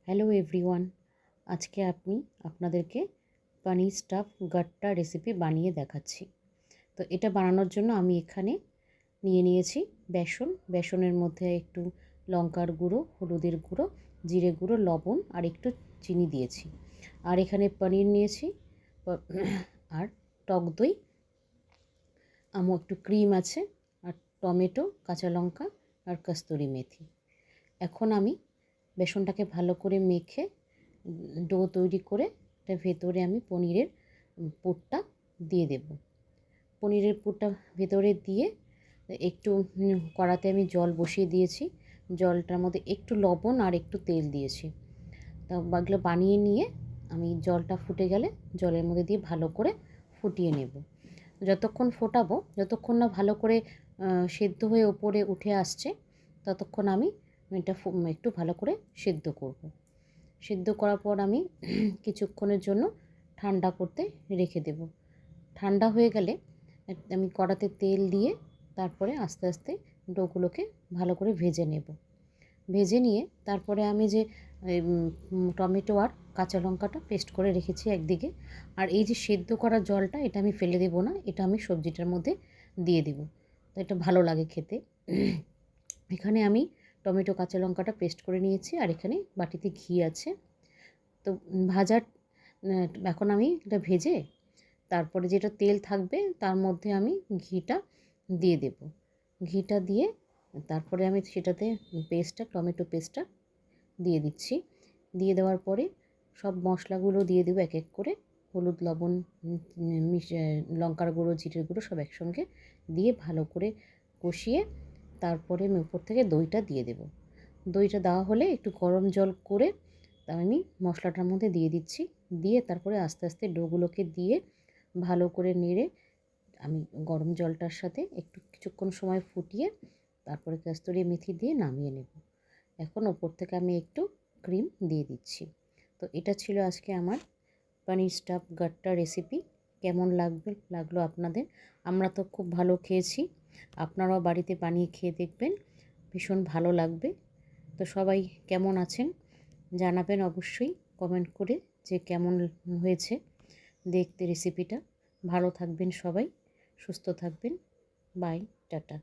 Hello everyone, আজকে আপনাদেরকে পনির staff গাট্টা recipe বানিয়ে দেখাচ্ছি। তো এটা বানানোর জন্য আমি এখানে নিয়েছি বেসনের মধ্যে একটু লঙ্কার গুঁড়ো, হলুদের গুঁড়ো, জিরে গুঁড়ো, লবণ আর একটু চিনি দিয়েছি। আর এখানে পনির নিয়েছি আর টক দই, একটু ক্রিম আছে, আর টমেটো, কাঁচা লঙ্কা আর কস্তুরি মেথি। এখন আমি বেসনটাকে ভালো করে মেখে ডো তৈরি করে এটার ভেতরে আমি পনিরের পুরটা দিয়ে দেব। পনিরের পুরটা ভেতরে দিয়ে একটু কড়াতে আমি জল বসিয়ে দিয়েছি। জলটার মধ্যে একটু লবণ আর একটু তেল দিয়েছি। তা এগুলো বানিয়ে নিয়ে আমি জলটা ফুটে গেলে জলের মধ্যে দিয়ে ভালো করে ফুটিয়ে নেব। যতক্ষণ ফোটাবো, যতক্ষণ না ভালো করে সেদ্ধ হয়ে ওপরে উঠে আসছে, ততক্ষণ আমি এটা একটু ভালো করে সেদ্ধ করব। সেদ্ধ করার পর আমি কিছুক্ষণের জন্য ঠান্ডা করতে রেখে দেব। ঠান্ডা হয়ে গেলে আমি কড়াতে তেল দিয়ে তারপরে আস্তে আস্তে ডোগুলোকে ভালো করে ভেজে নেব। ভেজে নিয়ে তারপরে আমি যে টমেটো আর কাঁচা লঙ্কাটা পেস্ট করে রেখেছি একদিকে, আর এই যে সেদ্ধ করা জলটা এটা আমি ফেলে দেব না, এটা আমি সবজিটার মধ্যে দিয়ে দেব। তো এটা ভালো লাগে খেতে। এখানে আমি টমেটো কাঁচা লঙ্কাটা পেস্ট করে নিয়েছি, আর এখানে বাটিতে ঘি আছে। তো এখন আমি এটা ভেজে তারপরে যেটা তেল থাকবে তার মধ্যে আমি ঘিটা দিয়ে দেব। ঘিটা দিয়ে তারপরে আমি সেটাতে টমেটো পেস্টটা দিয়ে দিচ্ছি। দিয়ে দেওয়ার পরে সব মশলাগুলো দিয়ে দেবো এক এক করে। হলুদ, লবণ, লঙ্কার গুঁড়ো, জিরের গুঁড়ো সব একসঙ্গে দিয়ে ভালো করে কষিয়ে তারপরে আমি উপর থেকে দইটা দিয়ে দেব। দইটা দেওয়া হলে একটু গরম জল করে আমি মশলাটার মধ্যে দিয়ে দিচ্ছি। দিয়ে তারপরে আস্তে আস্তে ডোগুলোকে দিয়ে ভালো করে নেড়ে আমি গরম জলটার সাথে কিছুক্ষণ সময় ফুটিয়ে তারপরে কস্তুরি মেথি দিয়ে নামিয়ে নেব। এখন ওপর থেকে আমি একটু ক্রিম দিয়ে দিচ্ছি। তো এটা ছিল আজকে আমার পনির স্টাফ গাট্টা রেসিপি। কেমন লাগলো আপনাদের? আমরা তো খুব ভালো খেয়েছি। আপনারাও বাড়িতে বানিয়ে খেয়ে দেখবেন, ভীষণ ভালো লাগবে। তো সবাই কেমন আছেন জানাবেন অবশ্যই কমেন্ট করে যে কেমন হয়েছে দেখতে রেসিপিটা। ভালো থাকবেন সবাই, সুস্থ থাকবেন। Bye, tata.